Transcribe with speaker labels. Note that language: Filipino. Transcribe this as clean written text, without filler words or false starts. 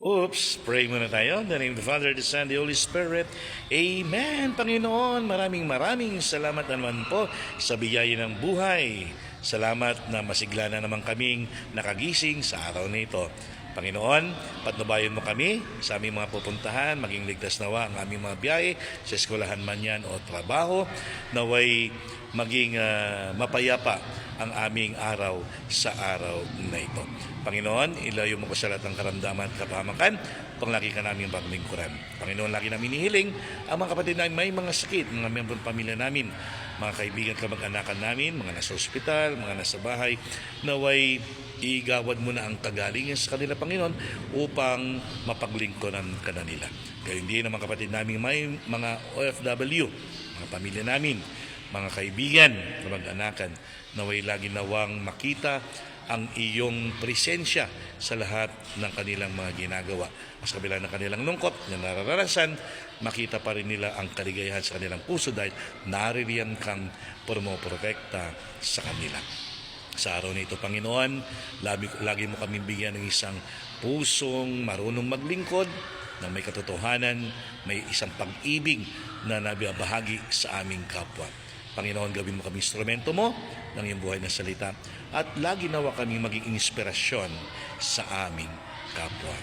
Speaker 1: Oops, pray muna tayo. In the name of the Father, the Son, the Holy Spirit. Amen. Panginoon, maraming salamat naman po sa biyaya ng buhay. Salamat na masigla na naman kaming nakagising sa araw na ito. Panginoon, patnubayan mo kami sa aming mga pupuntahan, maging ligtas nawa ang aming mga biyahe sa eskwelahan man yan o trabaho, naway maging mapayapa ang aming araw sa araw na ito. Panginoon, ilayo mo ko sa lahat ng karamdaman at kapahamakan, panglaki ka namin paglingkuran. Panginoon, lagi namin hinihiling ang mga kapatid namin may mga sakit, mga membro ng pamilya namin, mga kaibigan, kamag-anakan namin, mga nasa ospital, mga nasa bahay, naway igawad mo na ang kagalingan sa kanila, Panginoon, upang mapaglingkuran ka na nila. Kaya hindi naman kapatid namin may mga OFW, mga pamilya namin, mga kaibigan, kamag-anakan, naway lagi nawang makita ang iyong presensya sa lahat ng kanilang mga ginagawa. Mas kabila ng kanilang lungkot na nararanasan, makita pa rin nila ang kaligayahan sa kanilang puso dahil naririyan kang promoprotekta sa kanila. Sa araw na ito, Panginoon, lagi mo kami bigyan ng isang pusong marunong maglingkod, na may katotohanan, may isang pag-ibig na nabibahagi sa aming kapwa. Panginoon, gawin mo kami instrumento mo ng iyong buhay na salita at lagi nawa kami maging inspirasyon sa aming kapwa.